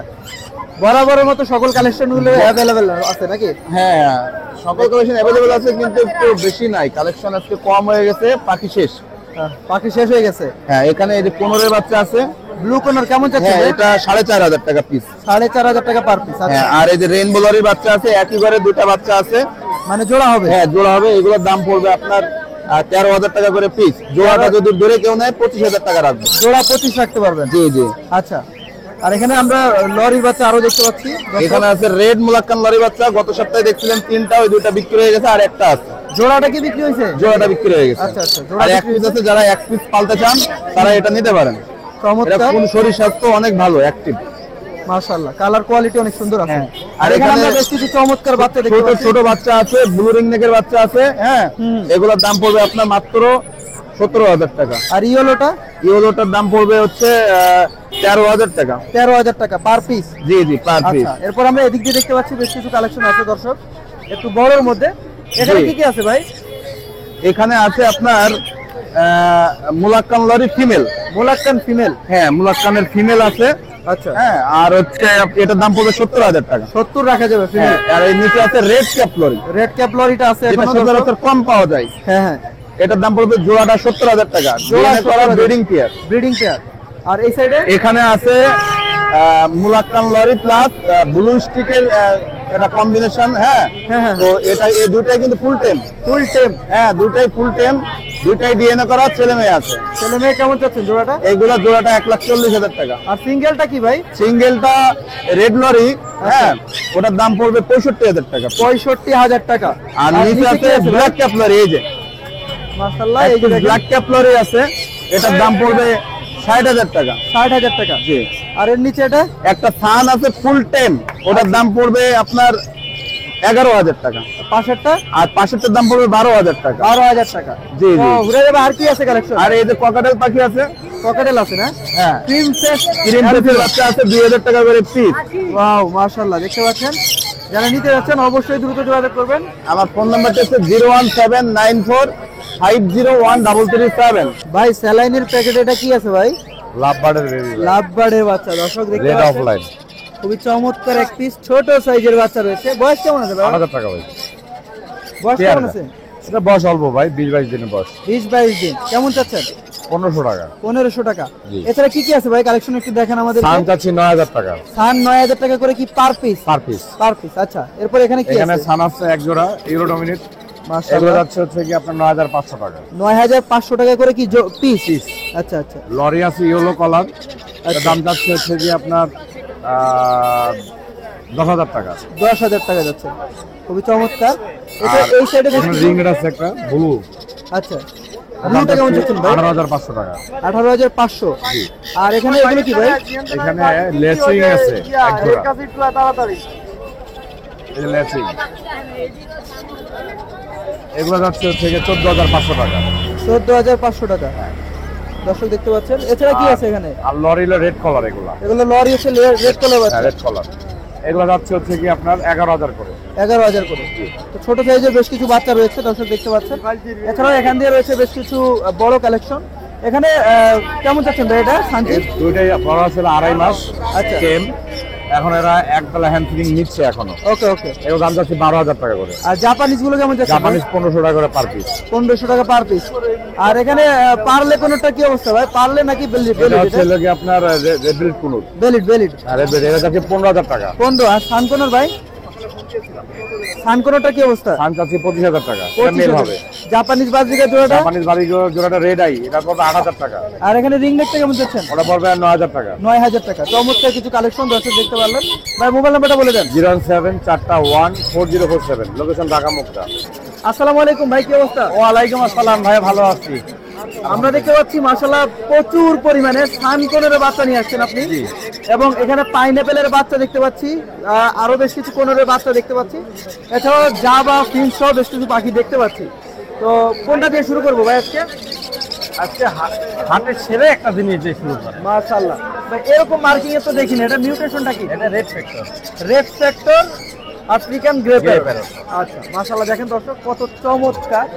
বরাবরের মতো সকল কালেকশন গুলো অ্যাভেলেবেল আছে নাকি? হ্যাঁ, সকল কালেকশন অ্যাভেলেবল আছে, কিন্তু একটু বেশি নাই, কালেকশন আজকে কম হয়ে গেছে, পাখি শেষ। পাখি শেষ হয়ে গেছে। হ্যাঁ, এখানে এই যে 15 বাচ্চা আছে। ব্লু কোনর কেমন যাচ্ছে? হ্যাঁ, এটা 4,500 টাকা পিস। 4,500 টাকা পার পিস। হ্যাঁ, আর এই যে রেইনবো লরির বাচ্চা আছে, একই ঘরে দুটা বাচ্চা আছে, মানে জোড়া হবে? হ্যাঁ জোড়া হবে। এগুলোর দাম পড়বে আপনার 13,000 টাকা করে পিস। জোড়াটা যদি ধরে কেউ নেয় 25,000 টাকা রাখবে। জোড়া 25 রাখতে পারবেন? জি জি। আচ্ছা। আর এখানে আমরা লরির বাচ্চা আরো দেখতে পাচ্ছি। এখানে আছে রেড মুলাক্কান লরি বাচ্চা, গত সপ্তাহে দেখছিলেন 3টা, ওই 2টা বিক্রি হয়ে গেছে, আর একটা আছে। জোড়াটা কি বিক্রি হয়েছে? জোড়াটা বিক্রি হয়ে গেছে। আচ্ছা আচ্ছা, জোড়া আর এক পিস আছে, যারা এক পিস পালতে চান তারা এটা নিতে পারেন। এটা চমৎকার, কোন শরীর স্বাস্থ্য অনেক ভালো, অ্যাক্টিভ। মাশাআল্লাহ, কালার কোয়ালিটি অনেক সুন্দর আছে। হ্যাঁ। আর এখানে আমরা বেশ কিছু চমৎকার বাচ্চা দেখতে ছোট পাচ্ছি। ছোট বাচ্চা আছে, ব্লু রিং নেকের বাচ্চা আছে। হ্যাঁ, এগুলোর দাম পড়বে আপনার মাত্র 17,000 টাকা। আর ইয়েলোটা? ইয়েলোটার দাম পড়বে হচ্ছে 13,000 টাকা। 13,000 টাকা পার পিস? জি জি, পার পিস। আচ্ছা। এরপর আমরা এদিক দিয়ে দেখতে পাচ্ছি বেশ কিছু কালেকশন আছে দর্শক, একটু বড়র মধ্যে। এখানে জি। কি কি আছে ভাই? এখানে আছে আপনার মুলাক্কান লরি ফিমেল। মোলাক্কান ফিমেল? হ্যাঁ, মুলাক্কানের ফিমেল আছে। আচ্ছা। হ্যাঁ, আর হচ্ছে এটার দাম পড়বে 70,000 টাকা। 70 রাখা যাবে ফিমেল? হ্যাঁ, আর এই নিচে আছে red cap lory. Red cap লরিটা আছে যেটা এখনো দর্শক? সচরাচর কম পাওয়া যায়। হ্যাঁ হ্যাঁ। এটার দাম পড়বে জোড়াটা 70,000 টাকা। জোড়া জোড়া করা 70,000 ব্রিডিং পেয়ার। Breeding pair. আর এই সাইডে? এখানে আছে মুলাক্কান লরি প্লাস ব্লু স্টিকের এটা কম্বিনেশন। হ্যাঁ হ্যাঁ, হ্যাঁ। তো এটা এই দুটাই কিন্তু ফুল টেম। ফুল টেম? হ্যাঁ, দুটাই ফুল টেম, দুটাই ডিএনএ করা, ছেলে মেয়ে আছে। ছেলে মেয়ে কেমন চাচ্ছেন জোড়াটা? এইগুলা জোড়াটা 1,40,000 টাকা। আর সিঙ্গেলটা কি ভাই? সিঙ্গেলটা রেড লরি, হ্যাঁ, ওটার দাম পড়বে 65,000 টাকা। 65,000 টাকা। আর নিচে আছে ব্ল্যাক ক্যাপ লরি, এই যে মাশাআল্লাহ, এই যে ব্ল্যাক ক্যাপ লরি আছে, এটার দাম পড়বে 60,000 টাকা। 60,000 টাকা। জি। আর এর নিচে এটা? একটা থান আছে ফুল টেম, ওটার দাম পড়বে আপনার 11,000 টাকা। পাশেরটা? আর পাশেরটার দাম পড়বে 12,000 টাকা। 12,000 টাকা। জি জি। ঘুরে যাবে। আর কি আছে কালেকশন? আর এই যে ককাটেল পাখি আছে। ককাটেল আছে না? হ্যাঁ, প্রিন্সেস ক্রিমফিশের বাচ্চা আছে 2,000 টাকা করে পিস। ওয়াও, মাশাআল্লাহ, দেখতে পাচ্ছেন। যারা নিতে যাচ্ছেন অবশ্যই দ্রুত যোগাযোগ করবেন। আমার ফোন নাম্বারটা হচ্ছে 01794501337। ভাই স্যালাইনের প্যাকেট এটা কি আছে ভাই? লাভবার্ডের বেবি, লাভবার্ডের বাচ্চা দর্শক দেখতে রেড পাচ্ছেন। অফলাইন, খুবই চমৎকার এক পিস ছোট সাইজের বাচ্চা রয়েছে। বয়স কেমন আছে ভাই? 8,000 টাকা ভাই। বয়স কেমন আছে? এটা বয়স অল্প ভাই, 20-22 দিনের বয়স। 20-22 দিন। কেমন চাচ্ছেন? 1500 টাকা। 1500 টাকা। জি। এছাড়া কি কি আছে ভাই, কালেকশন একটু দেখেন আমাদের। সান চাচ্ছি 9000 টাকা সান 9000 টাকা করে কি per piece? Per piece. Per piece, আচ্ছা। এরপর এখানে কি এখানে আছে? সান আছে এক জোড়া ইউরো ডমিনেট, এগুলো মাশাআল্লাহ যাচ্ছে কি আপনার 9500 টাকা। 9500 টাকা করে কি পিস? আচ্ছা আচ্ছা। লরি আছে ইয়েলো কালার, এর দাম যাচ্ছে কি আপনার 10000 টাকা। 10000 টাকা যাচ্ছে, খুবই চমৎকার। এটা এই সাইডে রিং আছে একটা ব্লু, আচ্ছা। ব্লুটা কেমন চাচ্ছেন ভাই? 18500 টাকা। 18500। আর এখানে এগুলো কি ভাই? এখানে লেসিং আছে এক জোড়া, এই যে লেসিং, এগুলো যাচ্ছে থেকে 14500 টাকা। 14500 টাকা। দর্শক দেখতে পাচ্ছেন। এছাড়া কি আছে এখানে? আর লরি হলো রেড কালার, এগুলো এগুলো লরি আছে রেড কালার আছে। রেড কালার, এগুলো যাচ্ছে কি আপনার 11000 করে। 11000 করে। তো ছোট সাইজের বেশ কিছু বাচ্চা রয়েছে, দর্শক দেখতে পাচ্ছেন। এছাড়াও এখান দিয়ে রয়েছে বেশ কিছু বড় কালেকশন। এখানে কেমন চাচ্ছেন ভাই এটা? শান্তি দুইটাই বড় ছিল 2.5 মাস। আচ্ছা। সেম, এখন এরা এক বেলা হ্যান্ড ফিডিং নিচ্ছে এখনো। ওকে ওকে। এগুলো দাম যাচ্ছে 12000 টাকা করে। আর জাপানিজ গুলো কেমন যাচ্ছে? জাপানিজ 1500 টাকা করে পার পিস। 1500 টাকা পার পিস। আর এখানে পার্লে কোনটা কি অবস্থা ভাই? পার্লে নাকি বেলিড? এটা হচ্ছে কি আপনার রেড বিল্ড কুনুর। বেলিড। আর রেড বিল্ড এটা যাচ্ছে 15000 টাকা। 15। আর সানকোনর ভাই? সানকোনরটা কি অবস্থা? সান চাচ্ছি 25000 টাকা। এটা মেল হবে। জাপানিজ বাজিকা জোড়াটা? জাপানিজ বাড়ি জোড়াটা রেড আই, এটা পড়বে 8000 টাকা। আর এখানে রিং নেকটা কেমন যাচ্ছেন? ওটা পড়বে 9000 টাকা। 9000 টাকা। চমৎকার কিছু কালেকশন দর্শক দেখতে পারলেন। ভাই মোবাইল নাম্বারটা বলে দেন। 074414047, লোকেশন ঢাকা মুক্তা। আসসালামু আলাইকুম ভাই, কি অবস্থা? ওয়ালাইকুম আসসালাম ভাই, ভালো আছি। আমরা দেখতে পাচ্ছি মাশাআল্লাহ প্রচুর পরিমাণে সানকোনের বাচ্চা নিয়ে আসছেন আপনি, এবং এখানে পাইনাপেলের বাচ্চা দেখতে পাচ্ছি, আরো বেশ কিছু কোনের বাচ্চা দেখতে পাচ্ছি, এছাড়াও জাবা ফিন্স সহ বেশ কিছু পাখি দেখতে পাচ্ছি। তো কোনটা দিয়ে শুরু করবো ভাই আজকে? আজকে হাতে ছেড়ে একটা জিনিস দিয়ে শুরু করে। মাশাআল্লাহ ভাই, এরকম মার্কিং এ তো দেখিনি। এটা মিউটেশনটা কি? এটা red factor. Red factor African grey parrot. Parrot. আচ্ছা, মাশাআল্লাহ দেখেন দর্শক কত চমৎকার,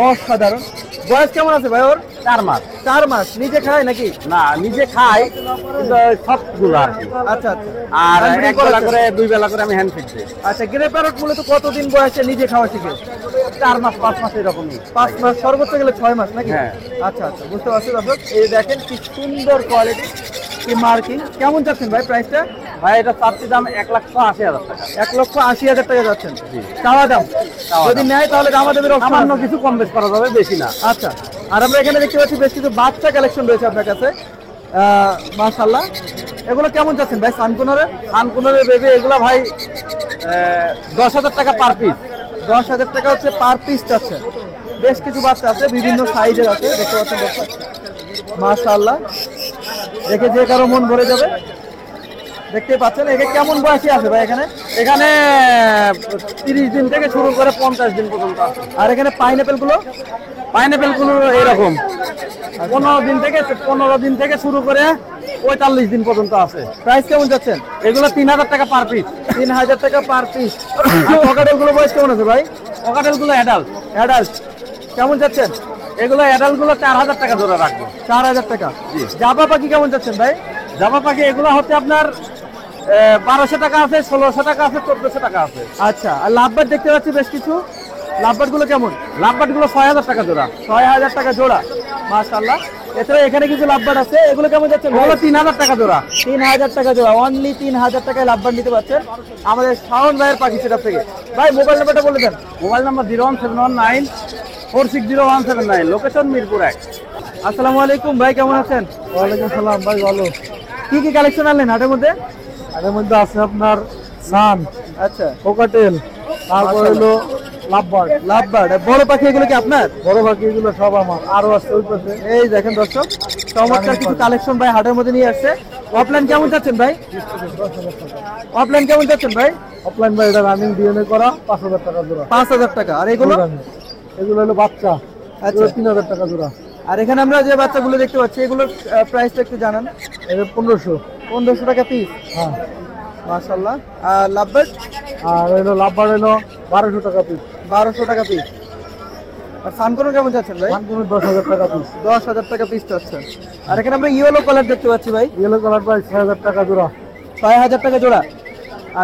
অসাধারণ। বয়স কেমন আছে ভাই ওর? 4 মাস। 4 মাস। নিজে খায় নাকি? না, নিজে খাই কিন্তু সবগুলো আর কি। আচ্ছা আচ্ছা। আর Handfeeding এক বেলা করাচ্ছেন? করে 2 বেলা করে আমি হ্যান্ড ফিড দিই। আচ্ছা, গ্রে প্যারট মূলত কতদিন বয়সে নিজে খাওয়া শিখে? 4 মাস 5 মাস এরকমই। 5 মাস, সর্বোচ্চ গেলে 6 মাস নাকি? হ্যাঁ। আচ্ছা আচ্ছা, বুঝতে পারছি দর্শক। এই দেখেন কি সুন্দর কোয়ালিটি, কি মার্কিং। কেমন চাচ্ছেন ভাই প্রাইসটা? ভাই এটা চাচ্ছি দাম 1,80,000 টাকা। 1,80,000 টাকা যাচ্ছেন চাওয়া দাম। যদি নেয় তাহলে দামাদামির অপশন সামান্য আছে? কিছু কম বেশ করা যাবে, বেশি না। আচ্ছা। আর আমরা এখানে দেখতে পাচ্ছি বেশ কিছু বাচ্চা কালেকশন রয়েছে আপনার কাছে, মাশাআল্লাহ। এগুলো কেমন চাচ্ছেন ভাই সানকোনরের? আনকুনের বেবি এগুলো ভাই 10,000 টাকা পার পিস। 10,000 টাকা হচ্ছে পার পিস চাচ্ছেন। বেশ কিছু বাচ্চা আছে, বিভিন্ন সাইজের আছে, দেখতে পাচ্ছেন দর্শক। মাশাআল্লাহ, দেখে যে কারো মন ভরে যাবে। দেখতে পাচ্ছেন একে কেমন বয়সী আছে ভাই এখানে? এখানে 30 দিন থেকে শুরু করে 50 দিন পর্যন্ত আছে। আর এখানে পাইনাপেল গুলো? পাইনাপেল গুলো এরকম 15 দিন থেকে শুরু করে 45 দিন পর্যন্ত আছে। প্রাইস কেমন যাচ্ছেন? এগুলো 3000 টাকা পার পিস। 3000 টাকা পার পিস। আর ককাটেল গুলো বয়স কেমন আছে ভাই? পকাটেল গুলো অ্যাডাল্ট। অ্যাডাল্ট কেমন যাচ্ছেন? এগুলো অ্যাডাল্ট গুলো 4000 টাকা জোড়া রাখবো। 4000 টাকা। জাবা পাখি কেমন যাচ্ছেন ভাই? জামা পাখি এগুলো হচ্ছে আপনার 1200 টাকা আছে, 1600 টাকা আছে, 1400 টাকা আছে। আচ্ছা। আর লাভবার্ড দেখতে পাচ্ছি বেশ কিছু, লাভবার্ড গুলো কেমন? লাভবাট গুলো 6000 টাকা জোড়া। 6000 টাকা জোড়া, মাশাআল্লাহ। এছাড়া এখানে কিছু লাভবার্ড আছে, এগুলো কেমন যাচ্ছেন? ওগুলো 3000 টাকা জোড়া। 3000 টাকা জোড়া, অনলি 3000 টাকায় লাভবার্ড নিতে পারছেন আমাদের শাওন ভাইয়ের পাখি সেটা থেকে। ভাই মোবাইল নাম্বারটা বলে দেন। Mobile number 01719 460 179, location Mirpur 1। আসসালামু আলাইকুম ভাই, কেমন আছেন? ওয়ালাইকুম সালাম ভাই, ভালো। কি কি কালেকশন আনলেন হাটের মধ্যে? এর মধ্যে আছে আপনার সান, আচ্ছা, কোকাটেল, তারপর হলো লাভবার্ড। লাভবার্ড বড় পাখি, এগুলো কি আপনার? বড় পাখি এগুলো সব আমার, আরো আছে ওই পাশে। এই দেখেন দর্শক, চমৎকার কিছু কালেকশন ভাই হাটের মধ্যে নিয়ে আসছে। অফলাইন কেমন যাচ্ছেন ভাই? অফলাইন কেমন যাচ্ছেন ভাই? অফলাইন ভাই এটা রানিং ডিএনএ করা 5000 টাকা জোড়া। 5000 টাকা। আর এগুলো? এগুলো হলো বাচ্চা, আচ্ছা, 3000 টাকা জোড়া। আর এখানে আমরা যে বাচ্চাগুলো দেখতে পাচ্ছি এগুলোর প্রাইসটা একটু জানান। এটা 1500। 1500 টাকা পিস, হ্যাঁ। মাশাআল্লাহ। আর লাভবার্ড? আর হলো লাভবার্ড হলো 1200 টাকা পিস। 1200 টাকা পিস। আর সানকোনো কেমন যাচ্ছেন ভাই? সানকুনের 10,000 টাকা পিস। 10,000 টাকা পিস চাচ্ছেন। আর এখানে আমরা ইয়েলো কালার দেখতে পাচ্ছি ভাই, ইয়েলো কালার প্রাইস 6000 টাকা জোড়া। 6000 টাকা জোড়া।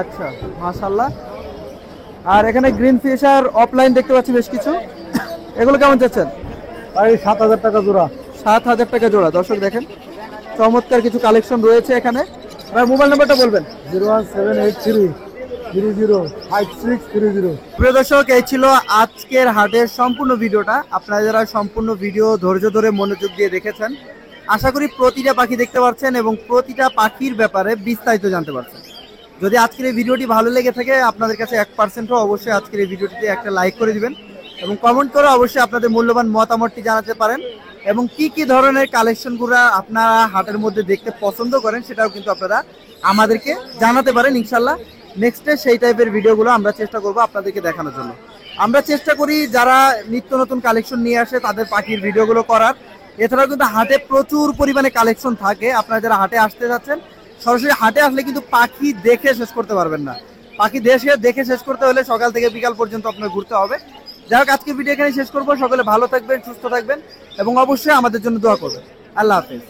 আচ্ছা, মাশাআল্লাহ। আর এখানে গ্রিন ফিশার অফলাইন দেখতে পাচ্ছি বেশ কিছু, এগুলো কেমন চাচ্ছেন? ভাই 7,000 টাকা জোড়া। 7,000 টাকা জোড়া। দর্শক দেখেন চমৎকার কিছু কালেকশন রয়েছে এখানে। আর মোবাইল নাম্বারটা বলবেন। 01783005630। প্রিয় দর্শক, এই ছিল আজকের হাটের সম্পূর্ণ ভিডিওটা। আপনারা যারা সম্পূর্ণ ভিডিও ধৈর্য ধরে মনোযোগ দিয়ে দেখেছেন, আশা করি প্রতিটা পাখি দেখতে পাচ্ছেন এবং প্রতিটা পাখির ব্যাপারে বিস্তারিত জানতে পারছেন। যদি আজকের এই ভিডিওটি ভালো লেগে থাকে আপনাদের কাছে 1% অবশ্যই আজকের এই ভিডিওটিতে একটা লাইক করে দিবেন এবং কমেন্ট করে অবশ্যই আপনাদের মূল্যবান মতামতটি জানাতে পারেন এবং কি কি ধরনের কালেকশনগুলো আপনারা হাটের মধ্যে দেখতে পছন্দ করেন সেটাও কিন্তু আপনারা আমাদেরকে জানাতে পারেন। ইনশাল্লাহ নেক্সটে সেই টাইপের ভিডিওগুলো আমরা চেষ্টা করব আপনাদেরকে দেখানোর জন্য। আমরা চেষ্টা করি যারা নিত্য নতুন কালেকশন নিয়ে আসে তাদের পাখির ভিডিওগুলো করার। এছাড়াও কিন্তু হাটে প্রচুর পরিমাণে কালেকশন থাকে। আপনারা যারা হাটে আসতে যাচ্ছেন সরাসরি হাটে আসলে কিন্তু পাখি দেখে শেষ করতে পারবেন না। পাখি দেখে শেষ করতে হলে সকাল থেকে বিকাল পর্যন্ত আপনার ঘুরতে হবে। যাই হোক, আজকে ভিডিও এখানে শেষ করবো। সকলে ভালো থাকবেন, সুস্থ থাকবেন এবং অবশ্যই আমাদের জন্য দোয়া করবেন। আল্লাহ হাফেজ।